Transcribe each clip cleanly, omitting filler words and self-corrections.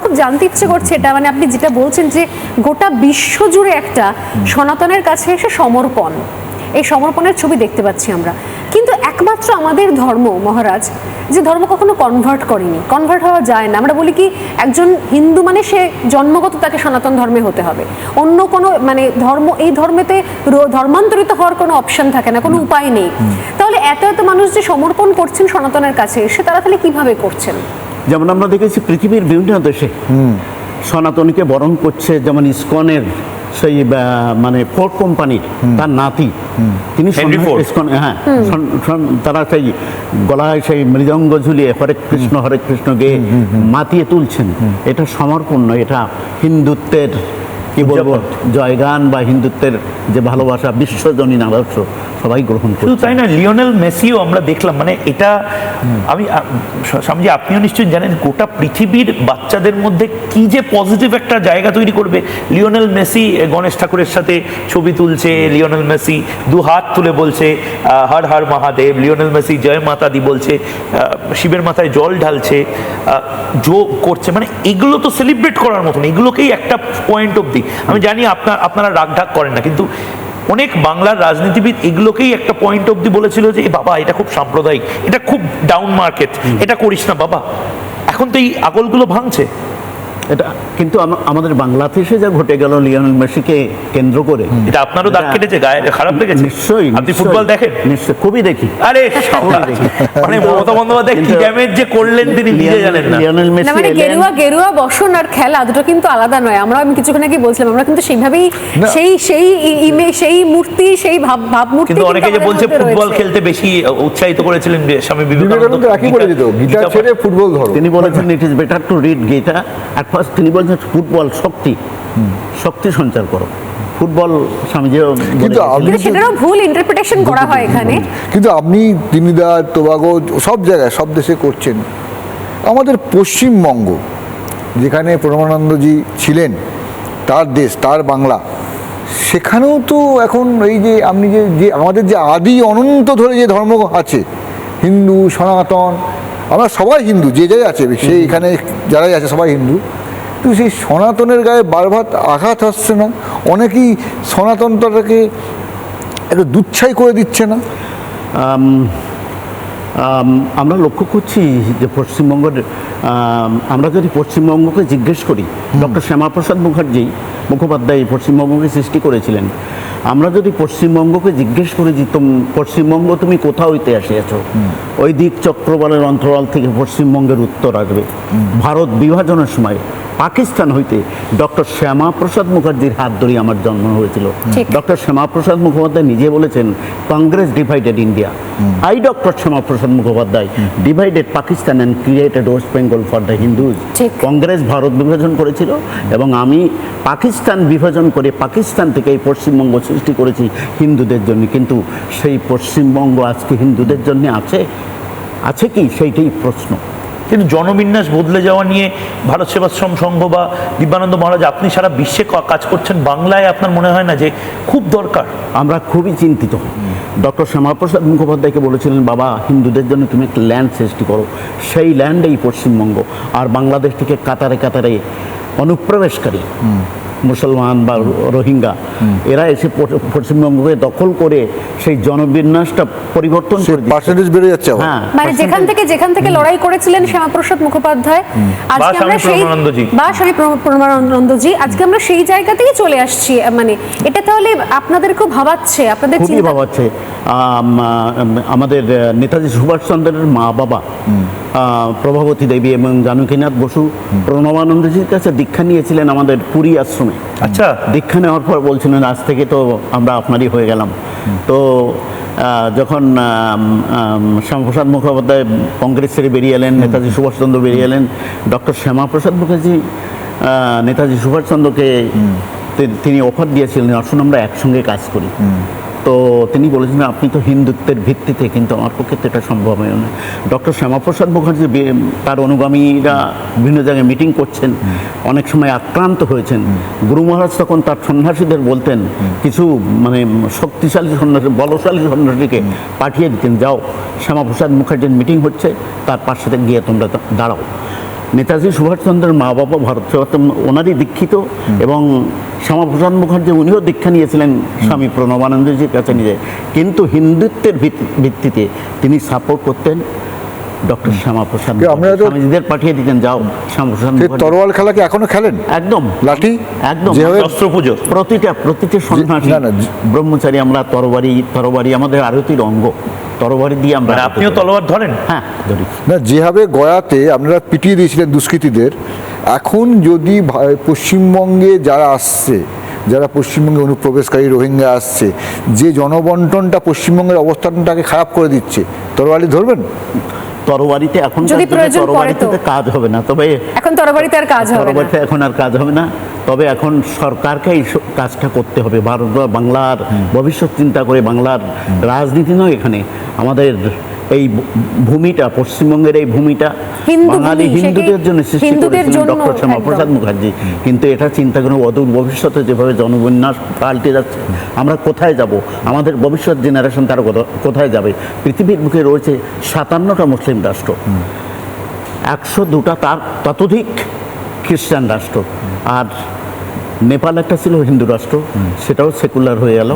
খুব জানতে ইচ্ছে করছে এটা, মানে আপনি যেটা বলছেন যে গোটা বিশ্ব জুড়ে একটা সনাতনের কাছে এসে সমর্পণ, এই সমর্পণের ছবি দেখতে পাচ্ছি আমরা। কিন্তু একমাত্র আমাদের ধর্ম মহারাজ, যে ধর্ম কখনো কনভার্ট করেনি, কনভার্ট হওয়া যায় না। আমরা বলি কি একজন হিন্দু মানে সে জন্মগত তাকে সনাতন ধর্মে হতে হবে, অন্য কোনো মানে ধর্ম, এই ধর্মেতে ধর্মান্তরিত হওয়ার কোনো অপশন থাকে না, কোনো উপায় নেই। তাহলে এত এত মানুষ যে সমর্পণ করছেন সনাতনের কাছে এসে, তারা তাহলে কিভাবে করছেন? যেমন আমরা দেখেছি পৃথিবীর বিভিন্ন দেশে সনাতনীকে বরণ করছে, যেমন ইসকনের সেই মানে ফোর্ড কোম্পানির তার নাতি, তিনি ইসকন, হ্যাঁ, তারা সেই গলায় সেই মৃদঙ্গ ঝুলিয়ে হরে কৃষ্ণ গেয়ে মাতিয়ে তুলছেন। এটা সমর্পণ নয়, এটা হিন্দুত্বের কি বলবো জয়গান বা হিন্দুত্বের যে ভালোবাসা, বিশ্বজনীন আদর্শ সবাই গ্রহণ করে। শুধু তাই না, লিওনেল মেসিও আমরা দেখলাম, মানে এটা আমি স্বামীজি আপনিও নিশ্চয়ই জানেন গোটা পৃথিবীর বাচ্চাদের মধ্যে কি যে পজিটিভ একটা জায়গা তৈরি করবে। লিওনেল মেসি গণেশ ঠাকুরের সাথে ছবি তুলছে, লিওনেল মেসি দু হাত তুলে বলছে হর হর মহাদেব, লিওনেল মেসি জয় মাতা দি বলছে, শিবের মাথায় জল ঢালছে, যোগ করছে, মানে এগুলো তো সেলিব্রেট করার মতন, এগুলোকেই একটা পয়েন্ট অবধি। আমি জানি আপনারা রাগঢাক করেন না, কিন্তু অনেক বাংলার রাজনীতিবিদ এগুলোকেই একটা পয়েন্ট অবধি বলেছিল যে বাবা এটা খুব সাম্প্রদায়িক, এটা খুব ডাউন মার্কেট, এটা করিস না বাবা। এখন তো এই আগলগুলো ভাঙছে। এটা কিন্তু আমাদের বাংলাতে এসে যা ঘটে গেল লিওনেল মেসিকে কেন্দ্র করে, এটা আপনারও দাগ কেটেছে, গায়ে খারাপ লেগেছে? নিশ্চয়ই। আপনি ফুটবল দেখেন? নিশ্চয়ই, খুবই দেখি। আরে মানে মমতা বন্দ্যোপাধ্যায় কি ড্যামেজ যে করলেন তিনি নিজে জানেন না। লিওনেল মেসি মানে গেরুয়া বসন আর খেলা দুটো কিন্তু আলাদা নয়। আমি কিছুক্ষণ আগে বলছিলাম, আমরা কিন্তু সেইভাবেই সেই মূর্তি, সেই ভাবমূর্তি, কিন্তু অনেকে যে বলছে ফুটবল খেলতে বেশি উৎসাহিত করেছিলেন স্বামী বিবেকানন্দ, একই বলে দিত গীতা ছেড়ে ফুটবল ধরো। তিনি বলেছেন it is better to read Gita. At first তিনি বলছেন ফুটবল শক্তি সঞ্চার করো, ফুটবল স্বামীজিও, কিন্তু সেটারও ভুল ইন্টারপ্রিটেশন করা হয় এখানে। কিন্তু আপনি ত্রিনিদাদ, টোবাগো সব জায়গায় সব দেশে করছেন। আমাদের পশ্চিমবঙ্গ যেখানে প্রণবানন্দজি ছিলেন, তার দেশ, তার বাংলা, সেখানেও তো এখন এই যে আপনি যে আমাদের যে আদি অনন্ত ধরে যে ধর্ম আছে, হিন্দু সনাতন, আমরা সবাই হিন্দু, যে যাই আছে সেই এখানে যারাই আছে সবাই হিন্দু, কিন্তু সেই সনাতনের গায়ে বারবার আঘাত আসছে না? অনেকেই সনাতনটাকে একটু দুচ্ছাই করে দিচ্ছে না? আমরা লক্ষ্য করছি যে পশ্চিমবঙ্গের, আমরা যদি পশ্চিমবঙ্গকে জিজ্ঞেস করি, ডক্টর শ্যামাপ্রসাদ মুখোপাধ্যায় পশ্চিমবঙ্গকে সৃষ্টি করেছিলেন, আমরা যদি পশ্চিমবঙ্গকে জিজ্ঞেস করি যে পশ্চিমবঙ্গ তুমি কোথাও হইতে আসিয়াছ, ওই দিক চক্রবালের অন্তরাল থেকে পশ্চিমবঙ্গের উত্তর আসবে। ভারত বিভাজনের সময় পাকিস্তান হইতে ডক্টর শ্যামাপ্রসাদ মুখার্জির হাত ধরে আমার জন্ম হয়েছিল। ডক্টর শ্যামাপ্রসাদ মুখোপাধ্যায় নিজে বলেছেন Congress divided India, I doctor Shyamaprasad Mukhopadhyay divided Pakistan and created West Bengal for the Hindus. Congress Bharat বিভাজন করেছিল এবং আমি পাকিস্তান বিভাজন করে পাকিস্তান থেকে এই পশ্চিমবঙ্গ সৃষ্টি করেছি হিন্দুদের জন্য। কিন্তু সেই পশ্চিমবঙ্গ আজকে হিন্দুদের জন্য আছে কি, সেইটাই প্রশ্ন। কিন্তু জনবিন্যাস বদলে যাওয়া নিয়ে ভারত সেবাশ্রম সংঘ বা দিব্যানন্দ মহারাজ, আপনি সারা বিশ্বে কাজ করছেন, বাংলায় আপনার মনে হয় না যে খুব দরকার? আমরা খুবই চিন্তিত। ডক্টর শ্যামাপ্রসাদ মুখোপাধ্যায়কে বলেছিলেন বাবা হিন্দুদের জন্য তুমি একটা ল্যান্ড সৃষ্টি করো, সেই ল্যান্ডেই পশ্চিমবঙ্গ। আর বাংলাদেশ থেকে কাতারে কাতারে অনুপ্রবেশকারী মুসলমান বা রোহিঙ্গা এরা এসে পশ্চিমবঙ্গকে দখল করে সেই জনবিন্যাসটা পরিবর্তন করে পার্সেন্টেজ বেড়ে যাচ্ছে। হ্যাঁ, মানে যেখান থেকে লড়াই করেছিলেন শ্যামাপ্রসাদ মুখোপাধ্যায়, আজকে আমরা স্বামী প্রণবানন্দজি, আজকে আমরা সেই জায়গাতেই চলে আসছি। মানে এটা তাহলে আপনাদেরকেও ভাবাচ্ছে? আপনাদের খুবই ভাবাচ্ছে। আমাদের নেতাজি সুভাষচন্দ্রের মা বাবা প্রভাবতী দেবী এবং জানকীনাথ বসু প্রণবানন্দজির কাছে দীক্ষা নিয়েছিলেন আমাদের পুরী আশ্রমে। আচ্ছা, দীক্ষা নেওয়ার পর বলছিলেন আজ থেকে তো আমরা আপনারই হয়ে গেলাম। তো যখন শ্যামাপ্রসাদ মুখোপাধ্যায় কংগ্রেস ছেড়ে বেরিয়ে এলেন, নেতাজি সুভাষচন্দ্র বেরিয়ে এলেন, ডক্টর শ্যামাপ্রসাদ মুখার্জি নেতাজি সুভাষচন্দ্রকে তিনি অফার দিয়েছিলেন আসুন আমরা একসঙ্গে কাজ করি। তো তিনি বলেছিলেন আপনি তো হিন্দুত্বের ভিত্তিতে, কিন্তু আমার পক্ষে তো এটা সম্ভব হয় না। ডক্টর শ্যামাপ্রসাদ মুখার্জি তার অনুগামীরা বিভিন্ন জায়গায় মিটিং করছেন, অনেক সময় আক্রান্ত হয়েছেন। গুরু মহারাজ তখন তার সন্ন্যাসীদের বলতেন, কিছু মানে শক্তিশালী সন্ন্যাসী, বলশালী সন্ন্যাসীকে পাঠিয়ে দিতেন, যাও শ্যামাপ্রসাদ মুখার্জির মিটিং হচ্ছে, তার পাশে গিয়ে তোমরা দাঁড়াও। নেতাজি সুভাষচন্দ্রের মা বাবা ভারতরত্ন ওনারই দীক্ষিত, এবং শ্যামাপ্রসাদ মুখার্জি উনিও দীক্ষা নিয়েছিলেন স্বামী প্রণবানন্দজির কাছে নিয়ে, কিন্তু হিন্দুত্বের ভিত্তিতে তিনি সাপোর্ট করতেন ডক্টর শ্যামাপ্রসাদ আমরা তো- স্বামীজিদের পাঠিয়ে দিতেন, যাও শ্যামাপ্রসাদ সেই মুখার্জি। তরোয়াল খেলা কি এখনো খেলেন? একদম লাঠি একদম যেভাবে অস্ত্র পুজো প্রতিটা সন্ন্যাসী না, না, ব্রহ্মচারী আমরা তরবারি আমাদের আরতির অঙ্গ, তরবারি দিয়ে আমরা মানে আপনিও তলোয়ার ধরেন? হ্যাঁ ধরি। না, যেভাবে গয়াতে আপনারা পিটিয়ে দিয়েছিলেন দুষ্কৃতীদের, এখন যদি পশ্চিমবঙ্গে যারা আসছে, যারা পশ্চিমবঙ্গে অনুপ্রবেশকারী রোহিঙ্গা আসছে, যে জনবন্টনটা পশ্চিমবঙ্গের অবস্থানটাকে খারাপ করে দিচ্ছে, তরবারি ধরবেন? তরবারিতে এখন যদি প্রয়োজন পড়ে তো। তরবারিতে কাজ হবে না, তবে এখন তরবারিতে আর কাজ হবে না। তরবারিতে এখন আর কাজ হবে না, তবে এখন সরকারকে এই কাজটা করতে হবে। ভারত বাংলার ভবিষ্যৎ চিন্তা করে, বাংলার রাজনীতি নয়, এখানে আমাদের এই ভূমিটা, পশ্চিমবঙ্গের এই ভূমিটা হিন্দু বাঙালি ভূমি, হিন্দুদের সেটি জন্য সৃষ্টি হিন্দুদের করেছিলেন জন্য ডক্টর শ্যামাপ্রসাদ একদম। মুখার্জি। কিন্তু এটা চিন্তা করে অদূর ভবিষ্যতে যেভাবে জনবিন্যাস পাল্টে যাচ্ছে, আমরা কোথায় যাব? আমাদের ভবিষ্যৎ জেনারেশন তারা কোথায় যাবে? পৃথিবীর বুকে রয়েছে 57টা মুসলিম রাষ্ট্র, 102টা তার ততোধিক খ্রিস্টান রাষ্ট্র, আর নেপাল একটা ছিল হিন্দু রাষ্ট্র, সেটাও সেকুলার হয়ে গেল।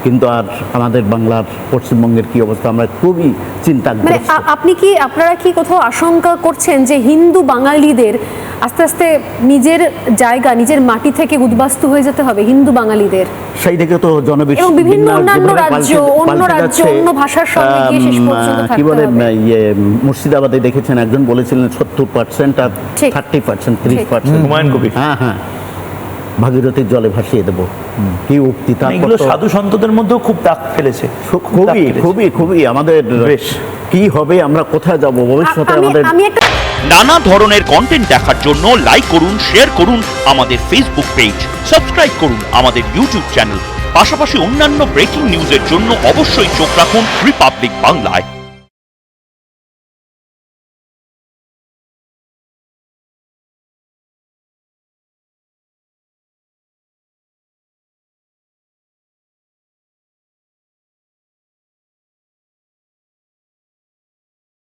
কিন্তু আর আমাদের বাংলার পশ্চিমবঙ্গের কি অবস্থা, আমরা খুবই মানে চিন্তাগ্রস্ত। আপনারা কি কোথাও আশঙ্কা করছেন যে হিন্দু বাঙালিদের আস্তে আস্তে নিজের জায়গা, নিজের মাটি থেকে উদ্বাস্তু হয়ে যেতে হবে হিন্দু বাঙালিদের? সেই দিকে তো এবং বিভিন্ন অন্যান্য রাজ্য, অন্য রাজ্য, অন্য ভাষার সঙ্গে গিয়ে শেষ পর্যন্ত কি থাকতে বলে হবে। মুর্শিদাবাদে দেখেছেন একজন বলেছিলেন 70% আর ঠিক। 30%, 30%। হুমায়ুন কবির। হ্যাঁ হ্যাঁ, ভাগীরথীর জলে ভাসিয়ে দেবো, কি উক্তি! তারপর এগুলো তো সাধু সন্তদের মধ্যেও খুব দাগ ফেলেছে, খুবই খুবই খুবই আমাদের বেশ। কি হবে, আমরা কোথায় যাব ভবিষ্যতে? আমি আমাদের আমি একটা নানা ধরনের কন্টেন্ট দেখার জন্য লাইক করুন, শেয়ার করুন আমাদের ফেসবুক পেজ, সাবস্ক্রাইব করুন আমাদের ইউটিউব চ্যানেল। পাশাপাশি অন্যান্য ব্রেকিং নিউজের জন্য অবশ্যই চোখ রাখুন রিপাবলিক বাংলায়।